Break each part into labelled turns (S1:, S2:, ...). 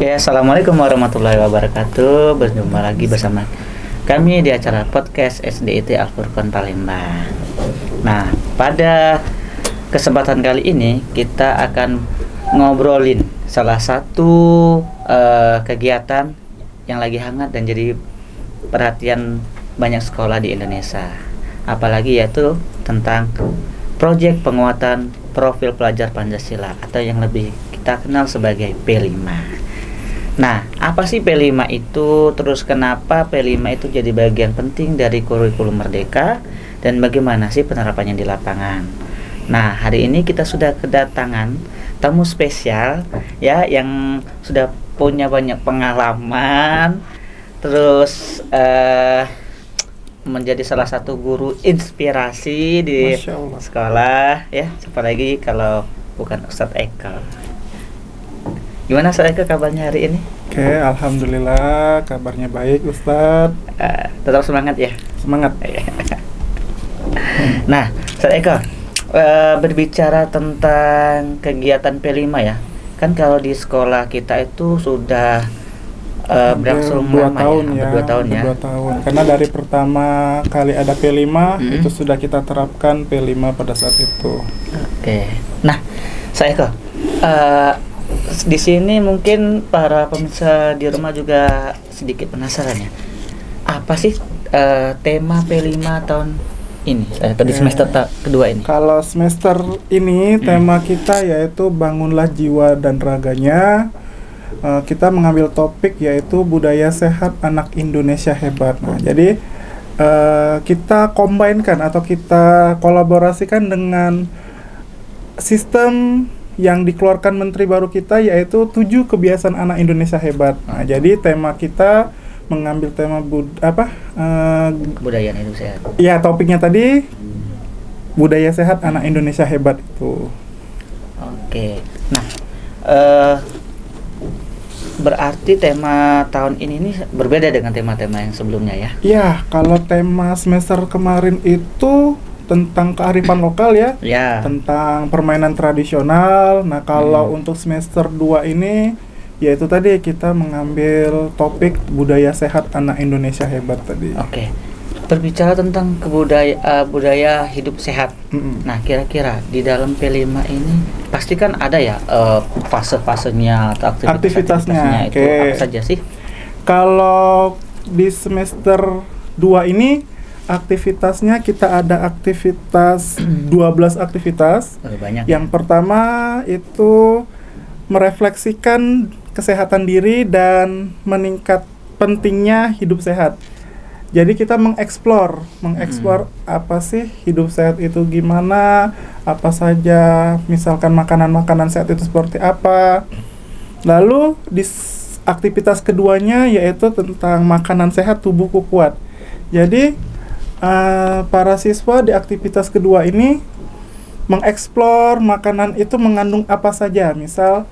S1: Oke, assalamualaikum warahmatullahi wabarakatuh. Berjumpa lagi bersama kami di acara podcast SDIT Al-Furqan Palembang. Nah, pada kesempatan kali ini kita akan ngobrolin salah satu kegiatan yang lagi hangat dan jadi perhatian banyak sekolah di Indonesia. Apalagi yaitu tentang proyek penguatan profil pelajar Pancasila atau yang lebih kita kenal sebagai P5. Nah, apa sih P5 itu? Terus kenapa P5 itu jadi bagian penting dari kurikulum Merdeka dan bagaimana sih penerapannya di lapangan? Nah, hari ini kita sudah kedatangan tamu spesial ya yang sudah punya banyak pengalaman, terus menjadi salah satu guru inspirasi di sekolah ya. Siapa lagi kalau bukan Ustadz Eko. Gimana Ustadz Eko kabarnya hari ini?
S2: Oke, alhamdulillah kabarnya baik Ustadz.
S1: Tetap semangat ya.
S2: Semangat.
S1: Nah, Ustadz Eko, berbicara tentang kegiatan P5 ya. Kan kalau di sekolah kita itu sudah berlangsung
S2: 2 tahun ya.
S1: 2 tahun ya.
S2: 2 tahun. Karena dari pertama kali ada P5 itu sudah kita terapkan P5 pada saat itu.
S1: Oke. Nah, saya Eko, di sini mungkin para pemirsa di rumah juga sedikit penasaran ya. Apa sih tema P5 tahun ini di semester kedua ini?
S2: Kalau semester ini tema kita yaitu bangunlah jiwa dan raganya. Kita mengambil topik yaitu budaya sehat anak Indonesia hebat. Nah, jadi kita combine-kan atau kita kolaborasikan dengan sistem yang dikeluarkan Menteri baru kita yaitu 7 kebiasaan anak Indonesia hebat. Nah, jadi tema kita mengambil tema
S1: kebudayaan hidup sehat.
S2: Ya, topiknya tadi budaya sehat anak Indonesia hebat itu.
S1: Oke. Nah, berarti tema tahun ini nih berbeda dengan tema-tema yang sebelumnya ya?
S2: Ya, kalau tema semester kemarin itu tentang kearifan lokal ya, tentang permainan tradisional. Nah, kalau untuk semester 2 ini, yaitu tadi kita mengambil topik budaya sehat anak Indonesia hebat tadi.
S1: Oke. Berbicara tentang budaya hidup sehat. Nah, kira-kira di dalam P5 ini pasti kan ada ya fase-fasenya atau aktivitasnya itu apa saja sih? Kalau
S2: di semester 2 ini aktivitasnya kita ada aktivitas 12 aktivitas.
S1: Banyak.
S2: Yang pertama itu merefleksikan kesehatan diri dan meningkat pentingnya hidup sehat. Jadi kita mengeksplor apa sih hidup sehat itu gimana, apa saja, misalkan makanan-makanan sehat itu seperti apa. Lalu di aktivitas keduanya yaitu tentang makanan sehat tubuhku kuat. Jadi para siswa di aktivitas kedua ini mengeksplor makanan itu mengandung apa saja, misal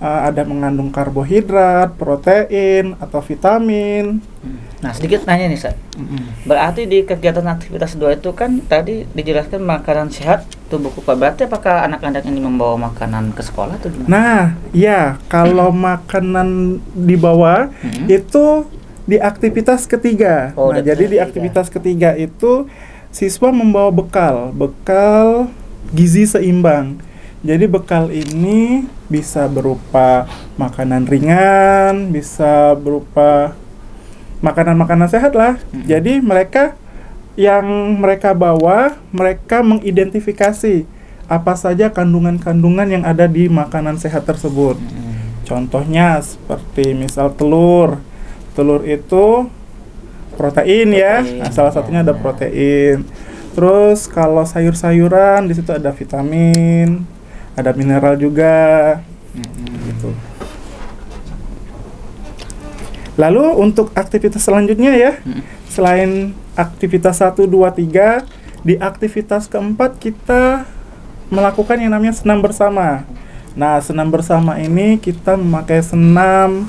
S2: ada mengandung karbohidrat, protein, atau vitamin.
S1: Nah, sedikit nanya nih, Sa. Berarti di kegiatan aktivitas 2 itu kan tadi dijelaskan makanan sehat tubuhku kuat. Berarti apakah anak-anak ini membawa makanan ke sekolah atau gimana?
S2: Nah, ya, kalau makanan dibawa itu di aktivitas ketiga. Nah, jadi di aktivitas ketiga itu siswa membawa bekal gizi seimbang. Jadi bekal ini bisa berupa makanan ringan, bisa berupa makanan-makanan sehat lah. Jadi mereka bawa, mereka mengidentifikasi apa saja kandungan-kandungan yang ada di makanan sehat tersebut. Contohnya seperti misal telur. Telur itu protein ya. Nah, salah satunya ada protein. Terus kalau sayur-sayuran di situ ada vitamin, ada mineral juga. Gitu. Lalu untuk aktivitas selanjutnya ya, selain aktivitas 1, 2, 3, di aktivitas keempat kita melakukan yang namanya senam bersama. Nah, senam bersama ini kita memakai senam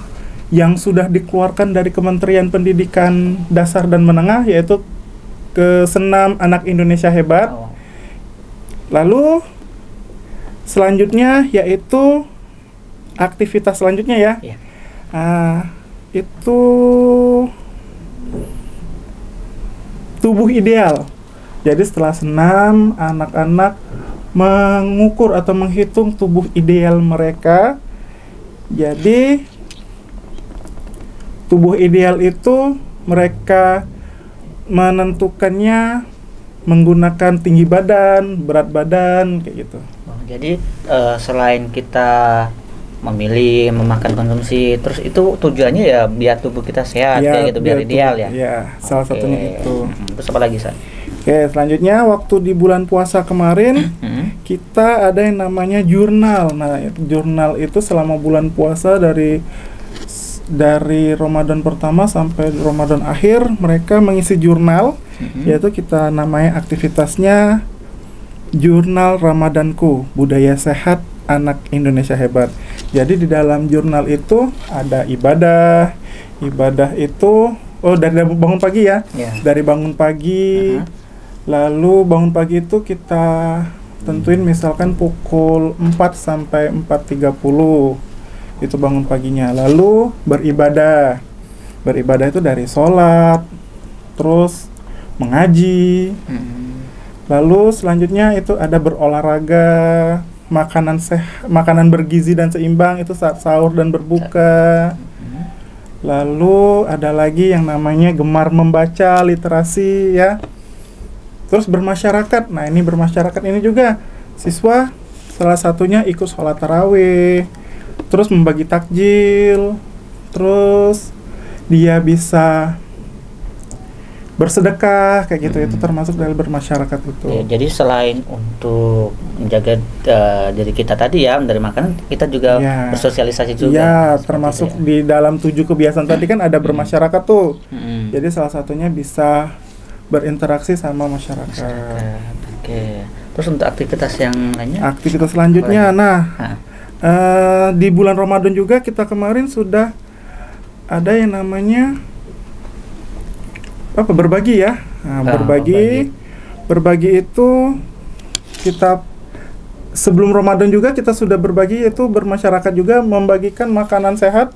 S2: yang sudah dikeluarkan dari Kementerian Pendidikan Dasar dan Menengah, yaitu ke senam anak Indonesia hebat. Lalu selanjutnya yaitu aktivitas selanjutnya ya. Itu tubuh ideal. Jadi setelah senam, anak-anak mengukur atau menghitung tubuh ideal mereka. Jadi tubuh ideal itu mereka menentukannya menggunakan tinggi badan, berat badan, kayak gitu.
S1: Jadi selain kita memilih memakan konsumsi, terus itu tujuannya ya biar tubuh kita sehat, kayak gitu, biar ideal ya.
S2: Ya, salah satunya itu.
S1: Terus apa lagi, San?
S2: Oke, selanjutnya waktu di bulan puasa kemarin kita ada yang namanya jurnal. Nah, jurnal itu selama bulan puasa dari Ramadan pertama sampai Ramadan akhir mereka mengisi jurnal, yaitu kita namanya aktivitasnya Jurnal Ramadanku, Budaya Sehat Anak Indonesia Hebat. Jadi di dalam jurnal itu ada ibadah. Ibadah itu dari bangun pagi ya. Dari bangun pagi. Lalu bangun pagi itu kita tentuin misalkan pukul 4 sampai 4.30. Itu bangun paginya. Lalu beribadah. Beribadah itu dari sholat, terus mengaji. Lalu selanjutnya itu ada berolahraga, makanan bergizi dan seimbang itu saat sahur dan berbuka. Lalu ada lagi yang namanya gemar membaca, literasi ya. Terus bermasyarakat. Nah, ini bermasyarakat ini juga siswa salah satunya ikut sholat tarawih, terus membagi takjil, terus dia bisa bersedekah kayak gitu. Itu termasuk dari bermasyarakat itu.
S1: Ya, jadi selain untuk menjaga diri kita tadi ya dari makanan, kita juga bersosialisasi juga.
S2: Ya, termasuk di dalam 7 kebiasaan tadi kan ada bermasyarakat tuh. Jadi salah satunya bisa berinteraksi sama masyarakat.
S1: Oke. Terus untuk aktivitas yang lainnya?
S2: Aktivitas selanjutnya, di bulan Ramadan juga kita kemarin sudah ada yang namanya berbagi ya. Berbagi itu kita sebelum Ramadan juga kita sudah berbagi, yaitu bermasyarakat juga membagikan makanan sehat.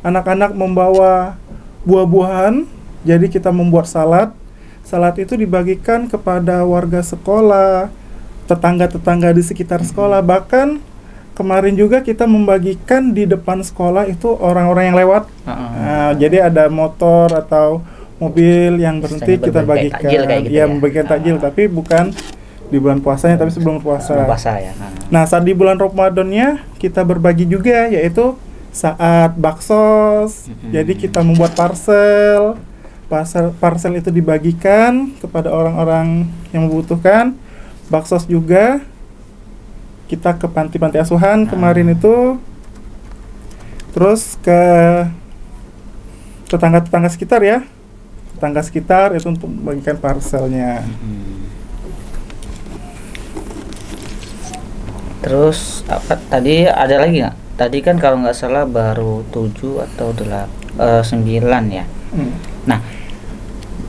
S2: Anak-anak membawa buah-buahan, jadi kita membuat salad. Salad itu dibagikan kepada warga sekolah, tetangga-tetangga di sekitar sekolah. Bahkan kemarin juga kita membagikan di depan sekolah itu orang-orang yang lewat. Jadi ada motor atau mobil yang berhenti, kita bagikan. Gitu membagikan takjil, tapi bukan di bulan puasanya, tapi sebelum puasa.
S1: Ya.
S2: Nah, saat di bulan Ramadannya kita berbagi juga, yaitu saat baksos. Jadi kita membuat parcel itu dibagikan kepada orang-orang yang membutuhkan. Baksos juga kita ke panti-panti asuhan kemarin itu, terus ke tetangga-tetangga sekitar ya. Tetangga sekitar itu untuk membagikan parcelnya.
S1: Terus apa tadi ada lagi nggak? Tadi kan kalau nggak salah baru 7 atau 9 ya. Nah,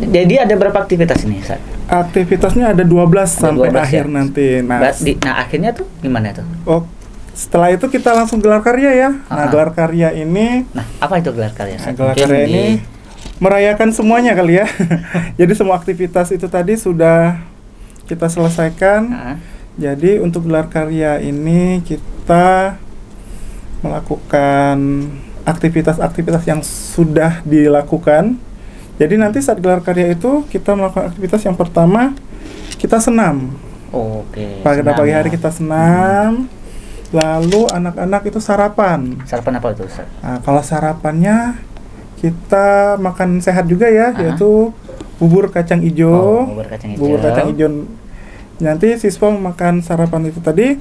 S1: jadi ada berapa aktivitas ini, Sat?
S2: Aktivitasnya ada 12 sampai
S1: 12
S2: akhir nanti.
S1: Nah, akhirnya tuh gimana tuh?
S2: Setelah itu kita langsung gelar karya ya. Nah, gelar karya ini.
S1: Nah, apa itu gelar karya?
S2: Gelar karya ini merayakan semuanya kali ya. Jadi semua aktivitas itu tadi sudah kita selesaikan. Jadi untuk gelar karya ini kita melakukan aktivitas-aktivitas yang sudah dilakukan. Jadi nanti saat gelar karya itu kita melakukan aktivitas yang pertama, kita senam. Pada pagi hari kita senam. Lalu anak-anak itu sarapan.
S1: Sarapan apa itu, Ustaz?
S2: Nah, kalau sarapannya kita makan sehat juga ya, yaitu bubur kacang hijau. Bubur kacang hijau. Nanti siswa makan sarapan itu tadi.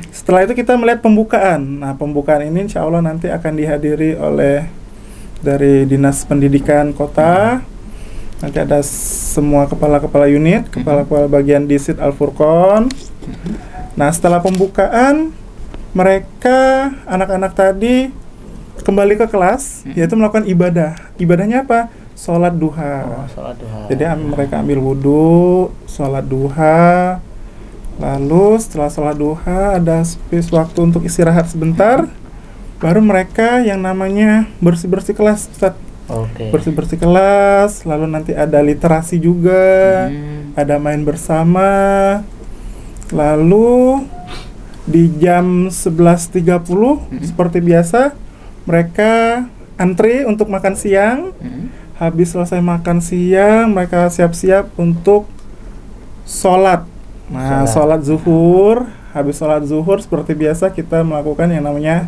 S2: Setelah itu kita melihat pembukaan. Nah, pembukaan ini insya Allah nanti akan dihadiri oleh dari Dinas Pendidikan Kota. Nanti ada semua kepala-kepala unit, kepala-kepala bagian di Sit Al-Furqon. Nah, setelah pembukaan, mereka anak-anak tadi kembali ke kelas, yaitu melakukan ibadah. Ibadahnya apa? Sholat duha. Jadi mereka ambil wudhu, sholat duha. Lalu setelah sholat duha ada space waktu untuk istirahat sebentar. baru mereka yang namanya bersih-bersih kelas, Ustadz.
S1: Oke.
S2: Bersih-bersih kelas, lalu nanti ada literasi juga, ada main bersama. Lalu di jam 11.30 seperti biasa mereka antri untuk makan siang. Habis selesai makan siang, mereka siap-siap untuk sholat. Nah, sholat zuhur. Habis sholat zuhur seperti biasa kita melakukan yang namanya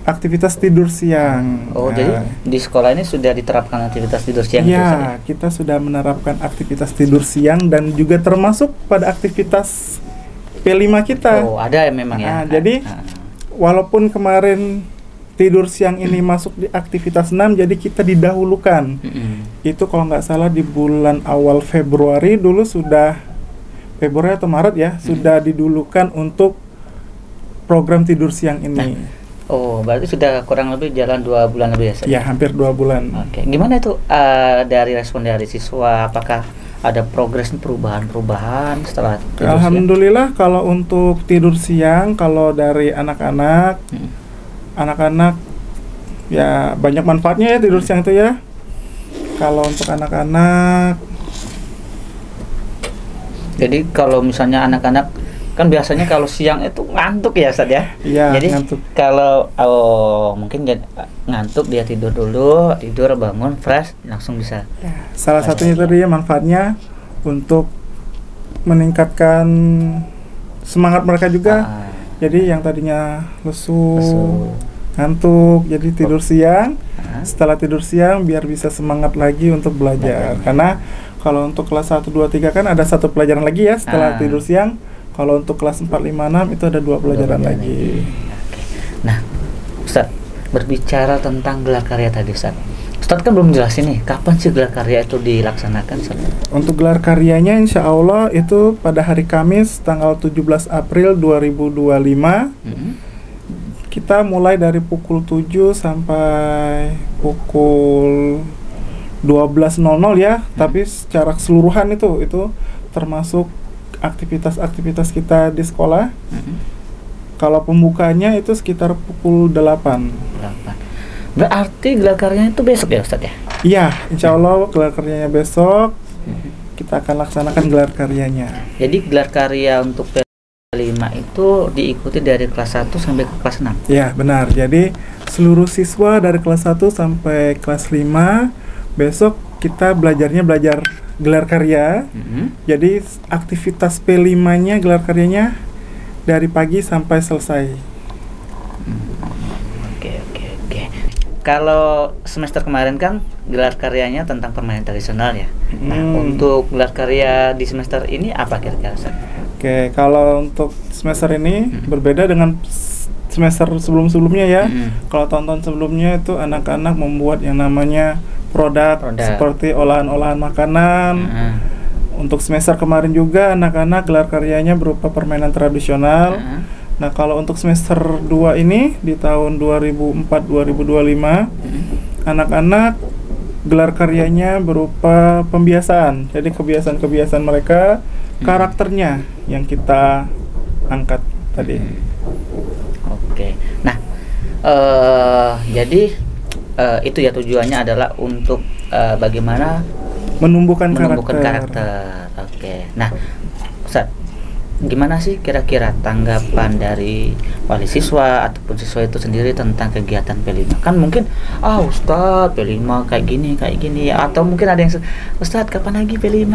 S2: aktivitas tidur siang.
S1: Oh, jadi di sekolah ini sudah diterapkan aktivitas tidur siang?
S2: Ya, kita sudah menerapkan aktivitas tidur siang dan juga termasuk pada aktivitas P5 kita.
S1: Oh, ada ya memang ya.
S2: Jadi walaupun kemarin tidur siang ini masuk di aktivitas 6, jadi kita didahulukan. Itu kalau nggak salah di bulan awal Februari dulu sudah, Februari atau Maret ya, sudah didulukan untuk program tidur siang ini.
S1: Oh, berarti sudah kurang lebih jalan 2 bulan lebih ya?
S2: Ya, hampir 2 bulan.
S1: Oke, gimana itu dari respon dari siswa? Apakah ada progres perubahan setelah tidur
S2: Alhamdulillah siang? Kalau untuk tidur siang, kalau dari anak-anak, anak-anak ya banyak manfaatnya ya tidur siang itu ya. Kalau untuk anak-anak,
S1: jadi kalau misalnya anak-anak kan biasanya kalau siang itu ngantuk ya, Ustaz ya?
S2: Iya,
S1: jadi
S2: ngantuk.
S1: Kalau mungkin ngantuk, dia tidur dulu, bangun fresh langsung bisa.
S2: Ya, salah satunya tadi ya manfaatnya untuk meningkatkan semangat mereka juga. Jadi yang tadinya lesu, ngantuk, jadi tidur siang. Setelah tidur siang biar bisa semangat lagi untuk belajar. Karena kalau untuk kelas 1, 2, 3 kan ada satu pelajaran lagi ya setelah tidur siang. Kalau untuk kelas 4, 5, 6 itu ada 2 pelajaran lagi.
S1: Oke. Nah, Ustaz, berbicara tentang gelar karya tadi, Ustaz kan belum jelasin nih, kapan sih gelar karya itu dilaksanakan, Ustaz?
S2: Untuk gelar karyanya insya Allah itu pada hari Kamis tanggal 17 April 2025. Kita mulai dari pukul 7 sampai pukul 12.00 ya. Tapi secara keseluruhan itu termasuk aktivitas-aktivitas kita di sekolah. Kalau pembukanya itu sekitar pukul 8.
S1: Berarti gelar karyanya itu besok ya, Ustaz ya?
S2: Iya, insya Allah gelar karyanya besok. Kita akan laksanakan gelar karyanya.
S1: Jadi gelar karya untuk P5 itu diikuti dari kelas 1 sampai ke kelas 6?
S2: Ya, benar. Jadi seluruh siswa dari kelas 1 sampai kelas 5 besok kita belajar gelar karya. Jadi aktivitas P5-nya gelar karyanya dari pagi sampai selesai.
S1: Oke. Kalau semester kemarin kan gelar karyanya tentang permainan tradisional ya. Nah, untuk gelar karya di semester ini apa kira-kira?
S2: Oke, kalau untuk semester ini berbeda dengan semester sebelum-sebelumnya ya. Kalau tahun-tahun sebelumnya itu anak-anak membuat yang namanya produk seperti olahan-olahan makanan. Untuk semester kemarin juga anak-anak gelar karyanya berupa permainan tradisional. Nah, kalau untuk semester 2 ini di tahun 2004-2025 anak-anak gelar karyanya berupa pembiasaan. Jadi kebiasaan-kebiasaan mereka, karakternya yang kita angkat tadi.
S1: Oke. Nah, jadi itu ya tujuannya adalah untuk bagaimana
S2: menumbuhkan
S1: karakter. Oke. Nah, Ustaz, gimana sih kira-kira tanggapan dari wali siswa ataupun siswa itu sendiri tentang kegiatan P5? Kan mungkin Ustaz P5 kayak gini atau mungkin ada yang Ustaz kapan lagi P5?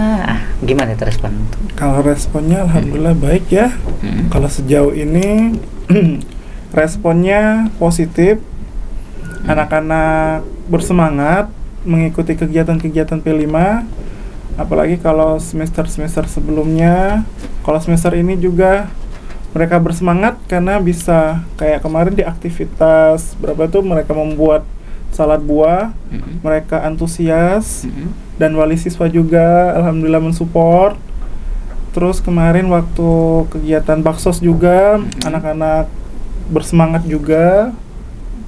S1: Gimana itu respon?
S2: Kalau responnya alhamdulillah baik ya. Kalau sejauh ini responnya positif. Anak-anak bersemangat mengikuti kegiatan-kegiatan P5. Apalagi kalau semester-semester sebelumnya, kalau semester ini juga mereka bersemangat karena bisa kayak kemarin di aktivitas mereka membuat salad buah, mereka antusias dan wali siswa juga alhamdulillah mensupport. Terus kemarin waktu kegiatan baksos juga anak-anak bersemangat juga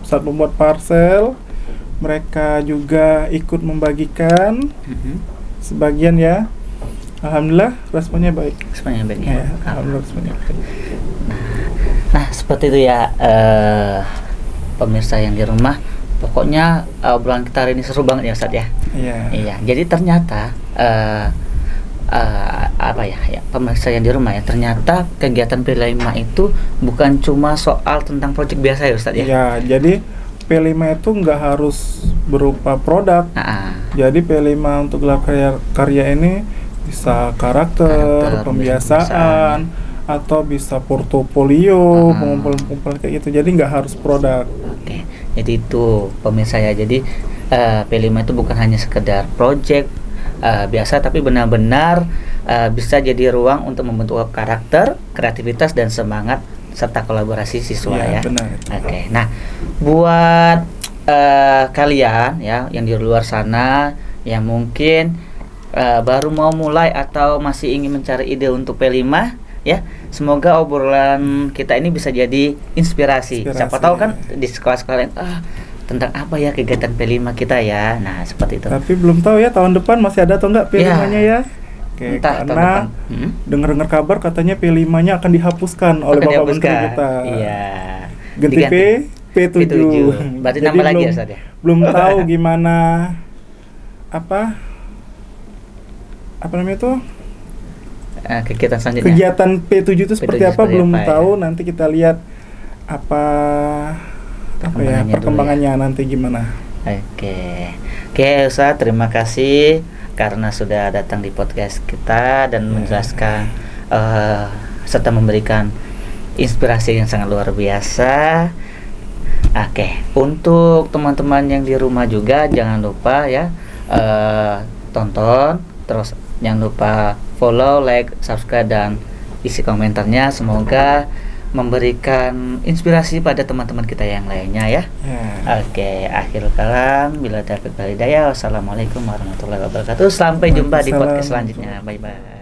S2: saat membuat parcel, mereka juga ikut membagikan. Sebagian ya, alhamdulillah responnya baik.
S1: Alhamdulillah responnya baik. Nah, seperti itu ya pemirsa yang di rumah, pokoknya obrolan kita hari ini seru banget ya Ustadz ya. Iya. Jadi ternyata pemirsa yang di rumah ya, ternyata kegiatan P5 itu bukan cuma soal tentang proyek biasa ya Ustadz ya.
S2: Iya, jadi P5 itu nggak harus berupa produk. Jadi P5 untuk gelar karya ini bisa karakter pembiasaan, atau bisa portofolio, pengumpul kayak gitu. Jadi nggak harus produk.
S1: Oke, jadi itu pemirsa ya. Jadi P5 itu bukan hanya sekedar project biasa, tapi benar-benar bisa jadi ruang untuk membentuk karakter, kreativitas, dan semangat serta kolaborasi siswa ya.
S2: Benar.
S1: Oke, nah buat kalian ya yang di luar sana yang mungkin baru mau mulai atau masih ingin mencari ide untuk P5 ya, semoga obrolan kita ini bisa jadi inspirasi. Siapa tahu kan di sekolah-sekolah lain tentang apa ya kegiatan P5 kita ya. Nah, seperti itu.
S2: Tapi belum tahu ya tahun depan masih ada atau enggak P5-nya ya. Oke, karena dengar-dengar kabar katanya P5-nya akan dihapuskan oleh Bapak Menteri kita.
S1: Iya.
S2: Ganti P7.
S1: Berarti nambah lagi ya, Ustaz ya?
S2: Belum tahu gimana apa namanya itu?
S1: Kegiatan selanjutnya.
S2: Kegiatan P7 itu seperti apa belum tahu. Nanti kita lihat perkembangannya nanti gimana.
S1: Oke, Ustaz, terima kasih karena sudah datang di podcast kita dan menjelaskan serta memberikan inspirasi yang sangat luar biasa. Oke, untuk teman-teman yang di rumah juga jangan lupa ya tonton, terus jangan lupa follow, like, subscribe, dan isi komentarnya. Semoga memberikan inspirasi pada teman-teman kita yang lainnya ya. Oke, akhir kalam, bila taufiq wal hidayah. Wassalamualaikum warahmatullahi wabarakatuh. Sampai jumpa di podcast selanjutnya. Bye bye.